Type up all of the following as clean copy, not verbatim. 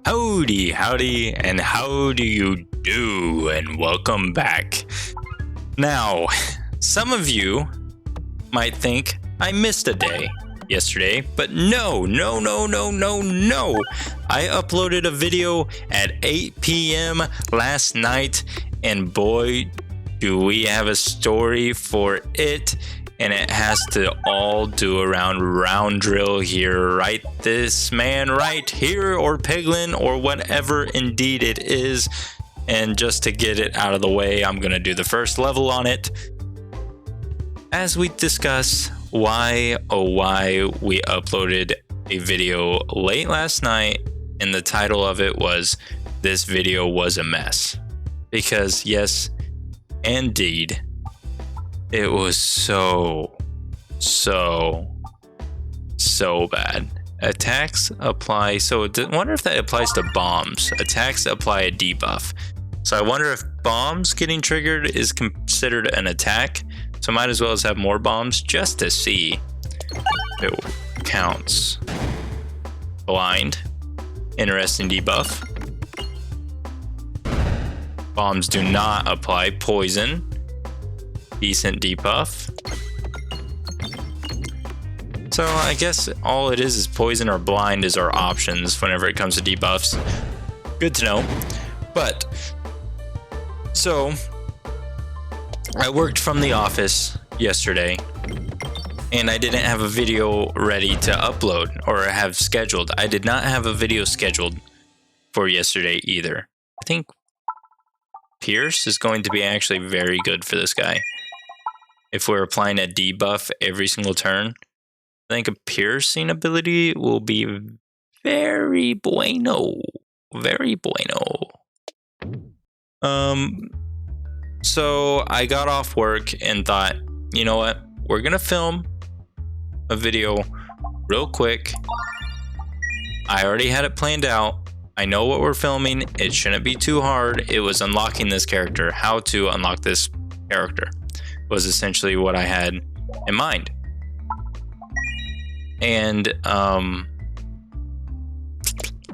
Howdy, and how do you do? And welcome back. Now, some of you might think I missed a day yesterday, but no. I uploaded a video at 8 p.m. last night, and boy, do we have a story for it. And it has to all do around round drill here, right? This man right here, or Peglin, or whatever indeed it is. And just to get it out of the way, I'm gonna do the first level on it, as we discuss why we uploaded a video late last night, and the title of it was "This Video Was a Mess." Because yes, indeed, it was so bad. Attacks apply, so I wonder if that applies to bombs. Attacks apply a debuff. So I wonder if bombs getting triggered is considered an attack. So might as well have more bombs just to see if it counts. Blind. Interesting debuff. Bombs do not apply. Poison. Decent debuff. So I guess all it is poison or blind is our options whenever it comes to debuffs. Good to know. But so I worked from the office yesterday, and I didn't have a video ready to upload or have scheduled. I did not have a video scheduled for yesterday either. I think Pierce is going to be actually very good for this guy. If we're applying a debuff every single turn, I think a piercing ability will be very bueno. Very bueno. So I got off work and thought, you know what? We're going to film a video real quick. I already had it planned out. I know what we're filming. It shouldn't be too hard. It was unlocking this character. How to unlock this character was essentially what I had in mind. And I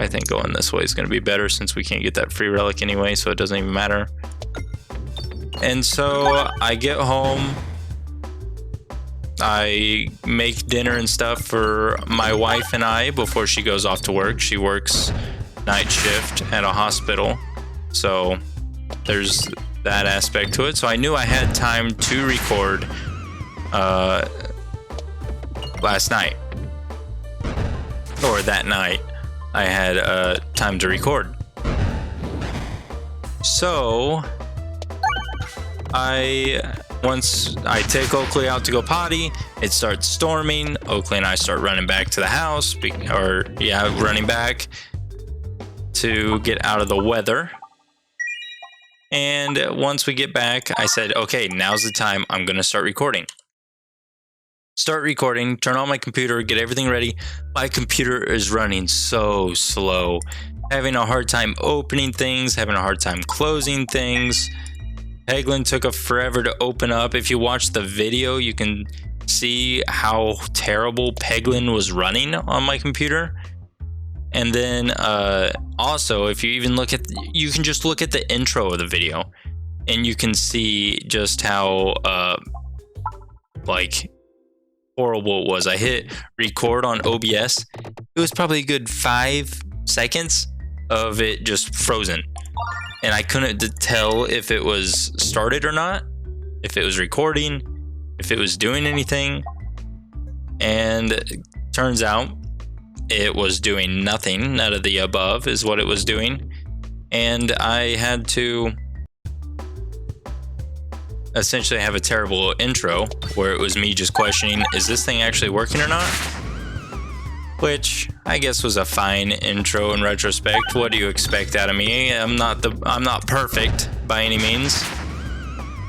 think going this way is going to be better since we can't get that free relic anyway, so it doesn't even matter. And so I get home, I make dinner and stuff for my wife and I before she goes off to work. She works night shift at a hospital, so there's that aspect to it. So I knew I had time to record last night, or that night I had time to record. So once I take Oakley out to go potty, it starts storming. Oakley and I start running back to the house, running back to get out of the weather. And once we get back, I said, okay, now's the time. I'm going to start recording. Start recording, turn on my computer, get everything ready. My computer is running so slow. Having a hard time opening things, having a hard time closing things. Peglin took forever to open up. If you watch the video, you can see how terrible Peglin was running on my computer. And then also, if you even you can just look at the intro of the video, and you can see just how horrible it was. I hit record on OBS. It was probably a good 5 seconds of it just frozen. And I couldn't tell if it was started or not, if it was recording, if it was doing anything. And it turns out it was doing nothing. None of the above is what it was doing. And I had to essentially have a terrible intro where it was me just questioning, is this thing actually working or not? Which I guess was a fine intro in retrospect. What do you expect out of me? I'm not perfect by any means.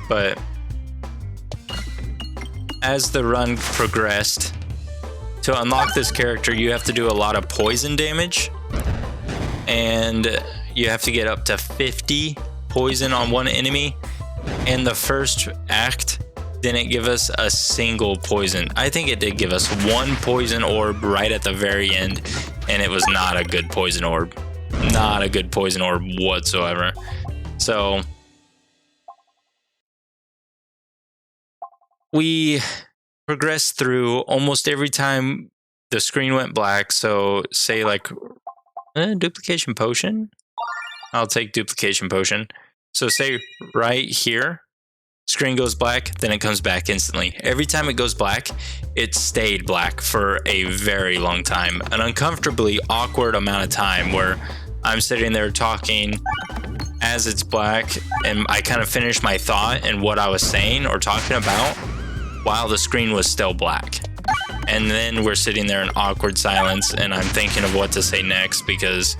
But as the run progressed, to unlock this character, you have to do a lot of poison damage, and you have to get up to 50 poison on one enemy. And the first act didn't give us a single poison. I think it did give us one poison orb right at the very end, and it was not a good poison orb. not a good poison orb whatsoever. So we progressed through almost every time the screen went black. So say like duplication potion. I'll take duplication potion. So say right here, screen goes black, then it comes back instantly. Every time it goes black, it stayed black for a very long time. An uncomfortably awkward amount of time where I'm sitting there talking as it's black, and I kind of finish my thought and what I was saying or talking about while the screen was still black. And then we're sitting there in awkward silence, and I'm thinking of what to say next because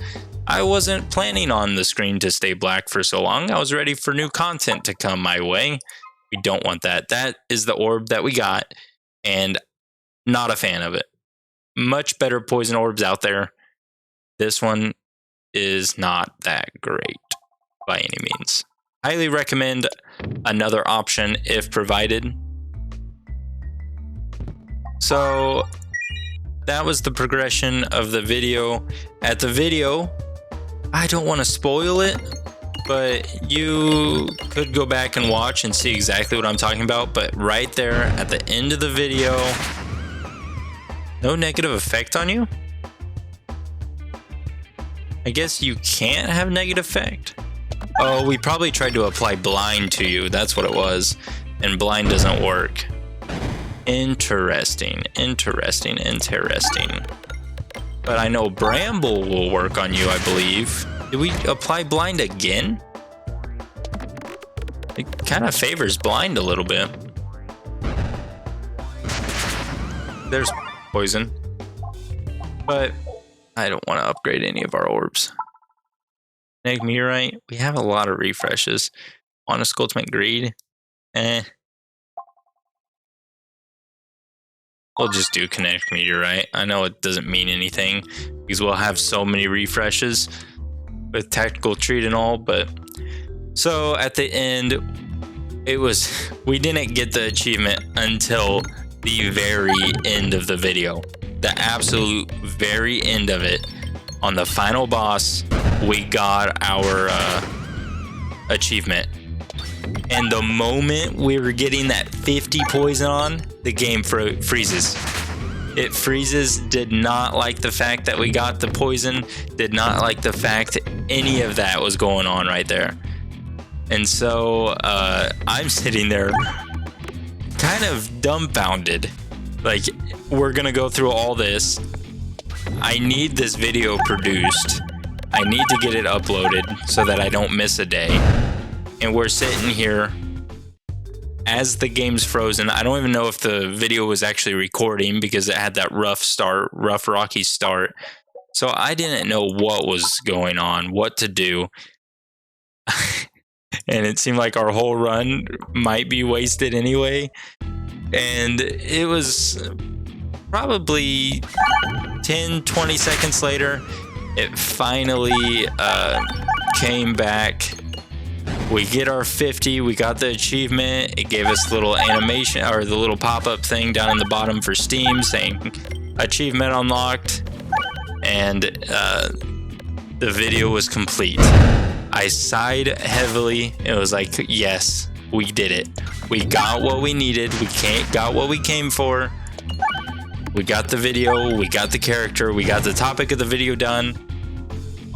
I wasn't planning on the screen to stay black for so long. I was ready for new content to come my way. We don't want that. That is the orb that we got, and not a fan of it. Much better poison orbs out there. This one is not that great by any means. Highly recommend another option if provided. So that was the progression of the video. At the video, I don't want to spoil it, but you could go back and watch and see exactly what I'm talking about. But right there at the end of the video, no negative effect on you? I guess you can't have negative effect. Oh, we probably tried to apply blind to you. That's what it was. And blind doesn't work. Interesting. But I know Bramble will work on you, I believe. Did we apply blind again? It kind of favors blind a little bit. There's poison. But I don't want to upgrade any of our orbs. Kinetic Meteorite. We have a lot of refreshes. Honest Ultimate Greed. We'll just do Kinetic Meteorite. I know it doesn't mean anything because we'll have so many refreshes with Tactical Treat and all, but so at the end, we didn't get the achievement until the very end of the video. The absolute very end of it. On the final boss, we got our achievement. And the moment we were getting that 50 poison on, the game freezes. It freezes, did not like the fact that we got the poison, did not like the fact any of that was going on right there. And so I'm sitting there kind of dumbfounded. Like, we're gonna go through all this. I need this video produced. I need to get it uploaded so that I don't miss a day. And we're sitting here as the game's frozen. I don't even know if the video was actually recording because it had that rough rocky start. So I didn't know what was going on, what to do. And it seemed like our whole run might be wasted anyway. And it was probably 10, 20 seconds later, it finally came back. We get our 50, we got the achievement. It gave us the little animation or the little pop-up thing down in the bottom for Steam saying achievement unlocked. And the video was complete. I sighed heavily. It was like, yes, we did it. We got what we needed. We got what we came for. We got the video. We got the character. We got the topic of the video done.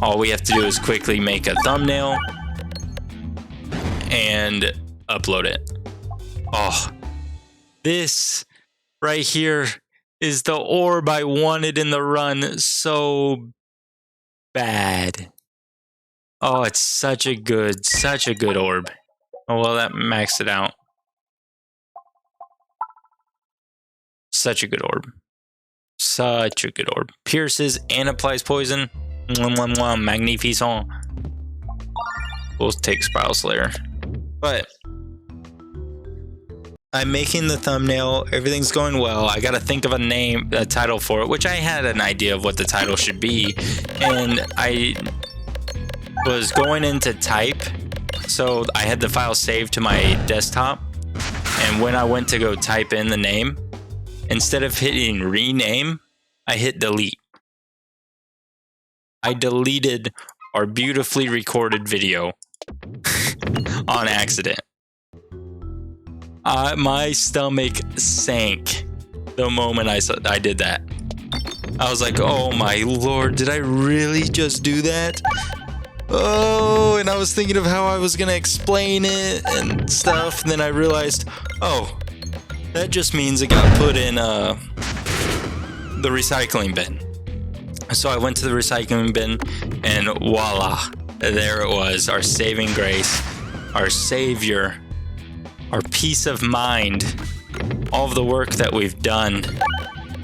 All we have to do is quickly make a thumbnail and upload it. Oh, this right here is the orb I wanted in the run so bad. Oh, it's such a good orb. Oh, well, that maxed it out. Such a good orb. Such a good orb. Pierces and applies poison. Magnificent. We'll take Spiral Slayer. But I'm making the thumbnail. Everything's going well. I got to think of a title for it, which I had an idea of what the title should be. And I was going into type. So I had the file saved to my desktop. And when I went to go type in the name, instead of hitting rename, I hit delete. I deleted our beautifully recorded video on accident. My stomach sank the moment I did that. I was like, oh my lord, did I really just do that? Oh, and I was thinking of how I was gonna explain it and stuff, and then I realized, oh, that just means it got put in the recycling bin. So I went to the recycling bin, and voila, there it was, our saving grace, our savior, our peace of mind. All of the work that we've done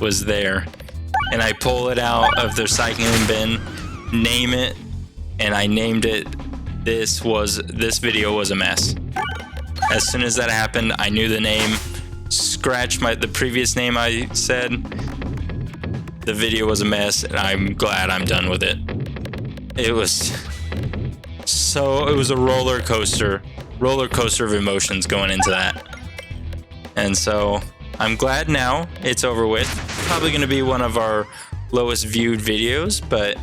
was there. And I pull it out of the recycling bin, name it, and I named it, this video was a mess. As soon as that happened, I knew the name, scratched the previous name I said. The video was a mess, and I'm glad I'm done with it. It was a roller coaster of emotions going into that. And so I'm glad now it's over with. Probably going to be one of our lowest viewed videos, but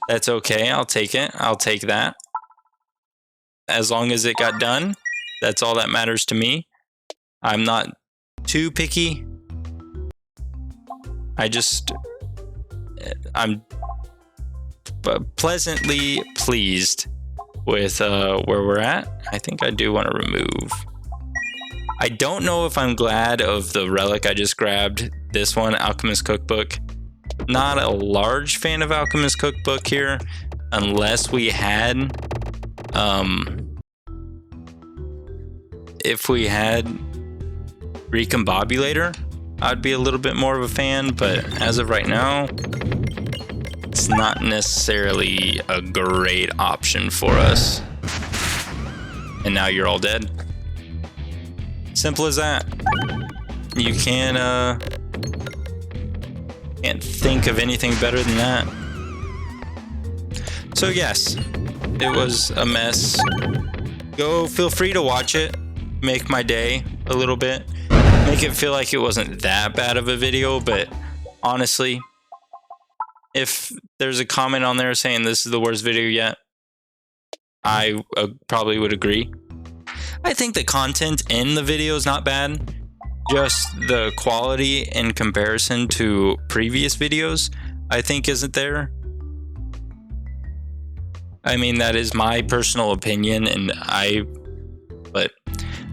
that's okay. I'll take it. I'll take that. As long as it got done, that's all that matters to me. I'm not too picky. I'm pleasantly pleased with where we're at. I think I do want to remove. I don't know if I'm glad of the relic I just grabbed. This one, Alchemist Cookbook. Not a large fan of Alchemist Cookbook here, unless we had, if we had Recombobulator, I'd be a little bit more of a fan, but as of right now, it's not necessarily a great option for us. And now you're all dead. Simple as that. You can't think of anything better than that. So yes, it was a mess. Feel free to watch it. Make my day a little bit. Make it feel like it wasn't that bad of a video, but honestly, if there's a comment on there saying this is the worst video yet, I probably would agree. I think the content in the video is not bad. Just the quality in comparison to previous videos, I think isn't there. I mean, that is my personal opinion, but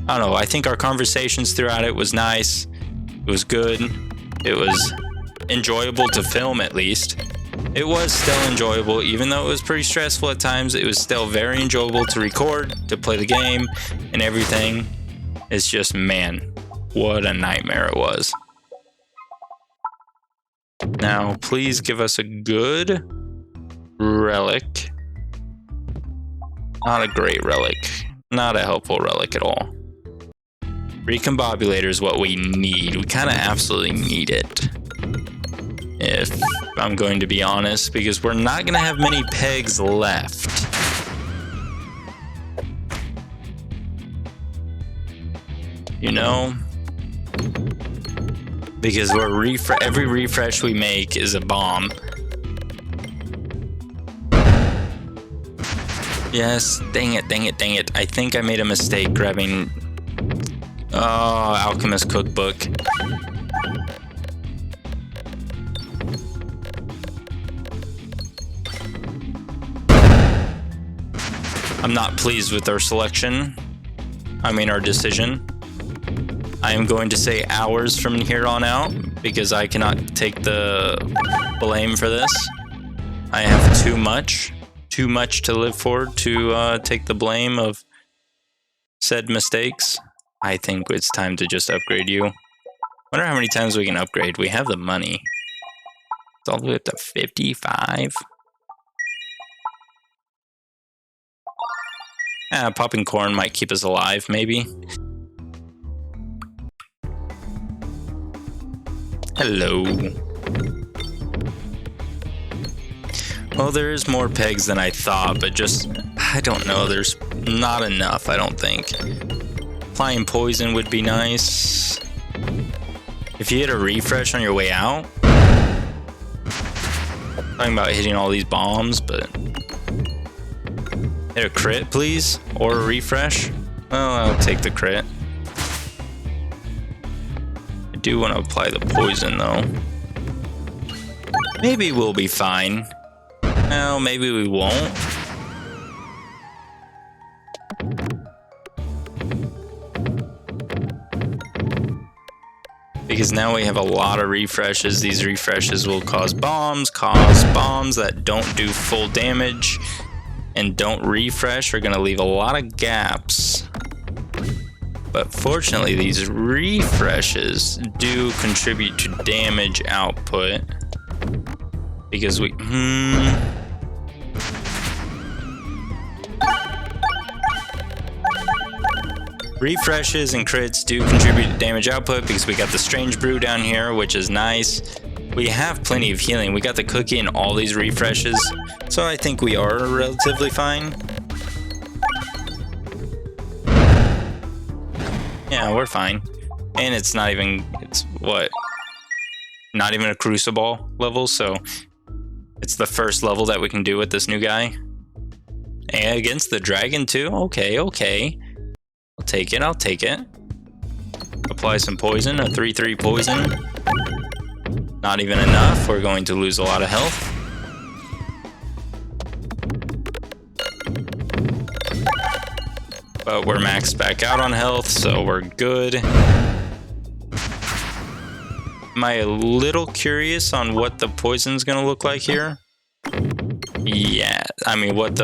I don't know. I think our conversations throughout it was nice. It was good. It was enjoyable to film, at least. It was still enjoyable, even though it was pretty stressful at times. It was still very enjoyable to record, to play the game, and everything. It's just, man, what a nightmare it was. Now, please give us a good relic. Not a great relic. Not a helpful relic at all. Recombobulator is what we need. We kind of absolutely need it, if I'm going to be honest, because we're not going to have many pegs left. You know? Because every refresh we make is a bomb. Yes, dang it. I think I made a mistake grabbing Alchemist Cookbook. I'm not pleased with our selection. Our decision. I am going to say hours from here on out because I cannot take the blame for this. I have too much to live for to take the blame of said mistakes. I think it's time to just upgrade you. Wonder how many times we can upgrade. We have the money. It's all the way up to 55. Popping corn might keep us alive, maybe. Hello. Well, there's more pegs than I thought, but I don't know, there's not enough, I don't think. Applying poison would be nice. If you hit a refresh on your way out. Talking about hitting all these bombs, but Hit a crit, please, or a refresh. Well, I'll take the crit. I do want to apply the poison, though. Maybe we'll be fine. Well, maybe we won't. Because now we have a lot of refreshes. These refreshes will cause bombs that don't do full damage and don't refresh, are going to leave a lot of gaps. But fortunately, these refreshes do contribute to damage output. Because we... Refreshes and crits do contribute to damage output because we got the strange brew down here, which is nice. We have plenty of healing. We got the cookie and all these refreshes, so I think we are relatively fine. Yeah, we're fine. And it's not even, it's what? Not even a crucible level, so it's the first level that we can do with this new guy. And against the dragon too? Okay. I'll take it, I'll take it. Apply some poison, a 3/3 poison. Not even enough, we're going to lose a lot of health. But we're maxed back out on health, so we're good. Am I a little curious on what the poison's gonna look like here? Yeah, I mean, what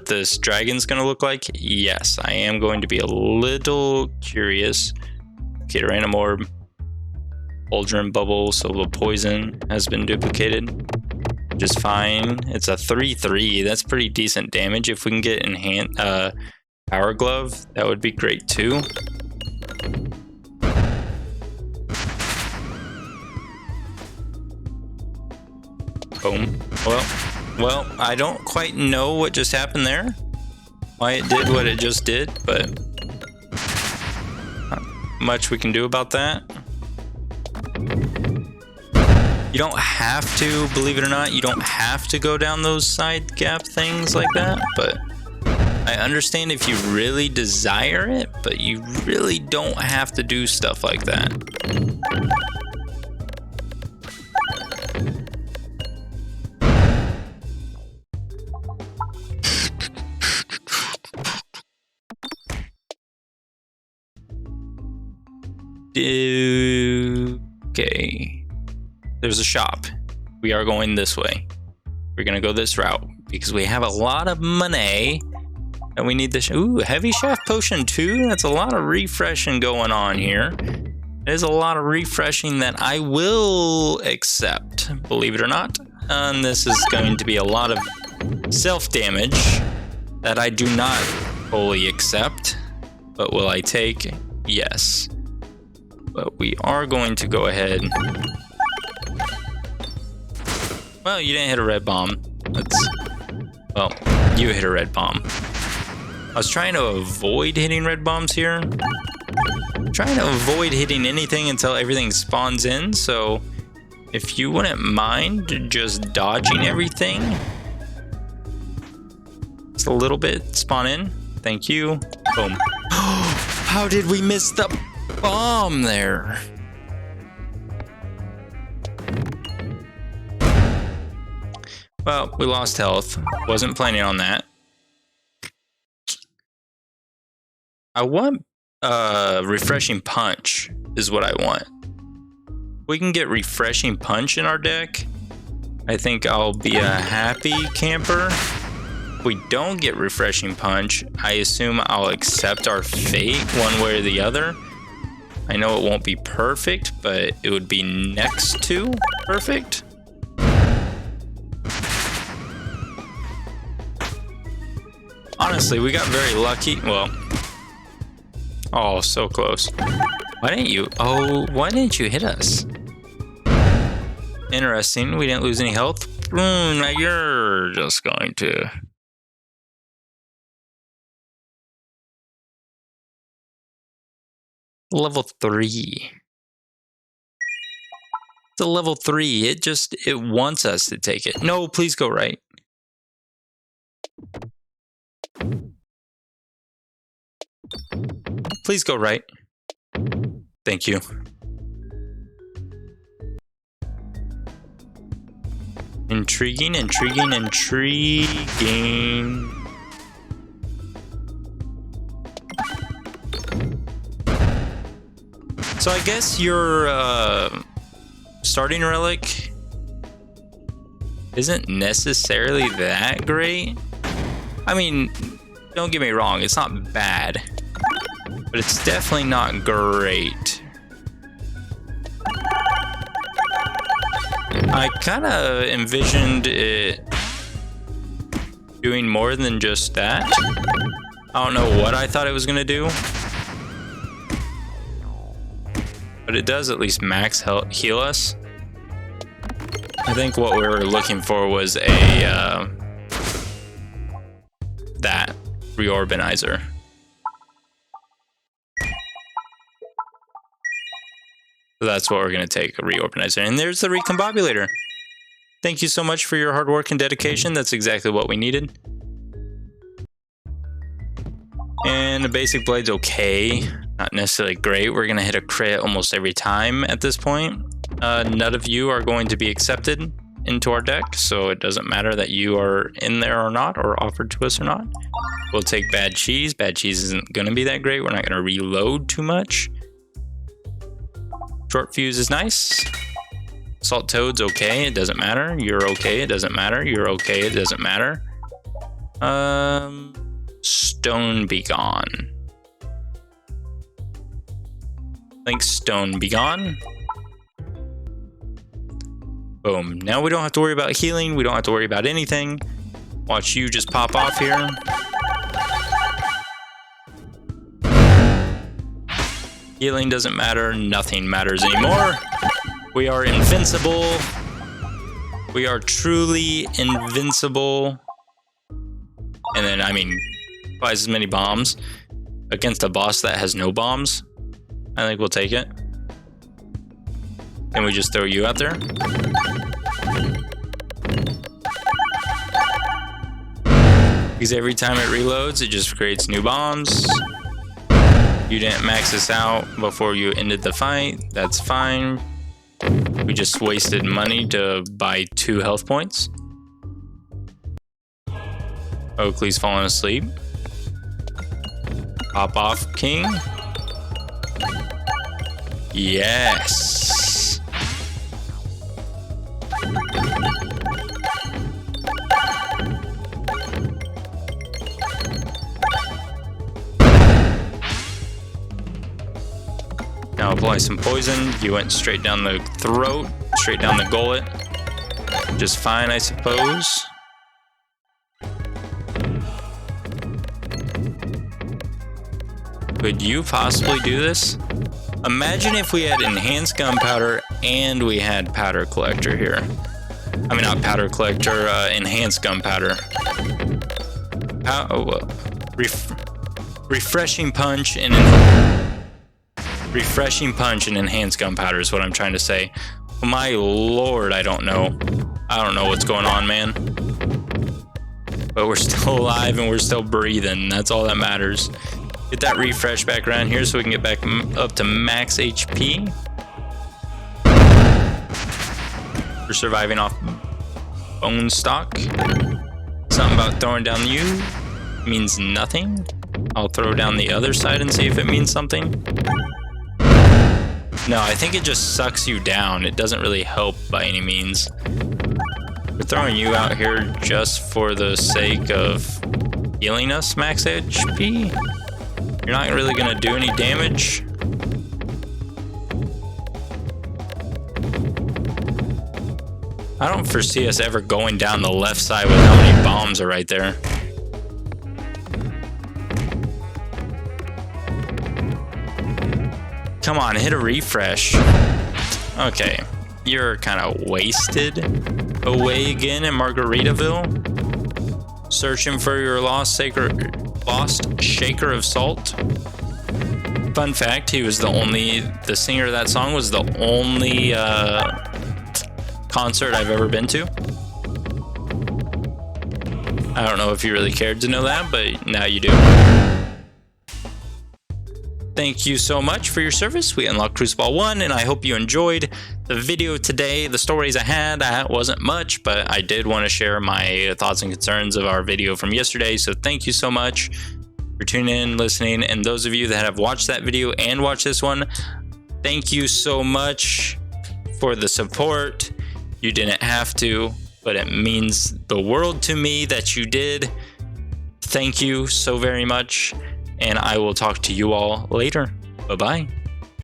this dragon's gonna look like? Yes, I am going to be a little curious. Get a random orb. Ultron bubble, so the poison has been duplicated. Just fine. It's a 3/3. That's pretty decent damage. If we can get enhanced power glove, that would be great too. Boom. Well, I don't quite know what just happened there. Why it did what it just did, but not much we can do about that. You don't have to, believe it or not, you don't have to go down those side gap things like that, but I understand if you really desire it, but you really don't have to do stuff like that. Okay. There's a shop. We are going this way. We're gonna go this route because we have a lot of money and we need this. Ooh, heavy chef potion too. That's a lot of refreshing going on here. There's a lot of refreshing that I will accept, believe it or not. And this is going to be a lot of self-damage that I do not fully accept. But will I take? Yes. But we are going to go ahead. Well, you didn't hit a red bomb. Well, you hit a red bomb. I was trying to avoid hitting red bombs here. I'm trying to avoid hitting anything until everything spawns in, so if you wouldn't mind just dodging everything. Just a little bit, spawn in. Thank you. Boom. How did we miss the bomb there? Well, we lost health. Wasn't planning on that. I want refreshing punch is what I want. We can get refreshing punch in our deck. I think I'll be a happy camper. If we don't get refreshing punch, I assume I'll accept our fate one way or the other. I know it won't be perfect, but it would be next to perfect. Honestly, we got very lucky. Well, oh, so close. Why didn't you hit us? Interesting, we didn't lose any health. Now you're just going to... Level 3. It's a level 3. It wants us to take it. No, please go right. Please go right. Thank you. Intriguing, intriguing, intriguing. So I guess your starting relic isn't necessarily that great. I mean, don't get me wrong, it's not bad, but it's definitely not great. I kind of envisioned it doing more than just that. I don't know what I thought it was gonna do, but it does at least max heal us. I think what we were looking for was a that reorbanizer. So that's what we're going to take, a reorbanizer. And there's the recombobulator. Thank you so much for your hard work and dedication. That's exactly what we needed. And the basic blade's okay. Not necessarily great. We're going to hit a crit almost every time at this point. None of you are going to be accepted into our deck, so it doesn't matter that you are in there or not, or offered to us or not. We'll take bad cheese. Bad cheese isn't going to be that great. We're not going to reload too much. Short fuse is nice. Salt toad's okay, it doesn't matter. You're okay, it doesn't matter. You're okay, it doesn't matter. Stone be gone. Link stone be gone. Boom. Now we don't have to worry about healing. We don't have to worry about anything. Watch you just pop off here. Healing doesn't matter. Nothing matters anymore. We are invincible. We are truly invincible. And then, I mean, twice as many bombs against a boss that has no bombs. I think we'll take it. Can we just throw you out there? Because every time it reloads, it just creates new bombs. You didn't max this out before you ended the fight. That's fine. We just wasted money to buy 2 health points. Oakley's falling asleep. Pop off, King. Yes. Now apply some poison. You went straight down the throat, straight down the gullet. Just fine, I suppose. Could you possibly do this? Imagine if we had enhanced gunpowder and we had powder collector here. I mean, not powder collector, enhanced gunpowder. Refreshing punch and enhanced gunpowder is what I'm trying to say. My lord, I don't know. I don't know what's going on, man. But we're still alive and we're still breathing. That's all that matters. Get that refresh back around here so we can get back up to max HP. We're surviving off bone stock. Something about throwing down you means nothing. I'll throw down the other side and see if it means something. No, I think it just sucks you down. It doesn't really help by any means. We're throwing you out here just for the sake of healing us max HP. You're not really gonna do any damage. I don't foresee us ever going down the left side with how many bombs are right there. Come on, hit a refresh. Okay, you're kind of wasted away again in Margaritaville. Searching for your lost shaker of salt. Fun fact, he was the singer of that song was the only concert I've ever been to. I don't know if you really cared to know that, but now you do. Thank you so much for your service. We unlocked Crucible 1, and I hope you enjoyed the video today. The stories I had wasn't much, but I did want to share my thoughts and concerns of our video from yesterday. So thank you so much for tuning in, listening, and those of you that have watched that video and watched this one, thank you so much for the support. You didn't have to, but it means the world to me that you did. Thank you so very much. And I will talk to you all later. Bye-bye.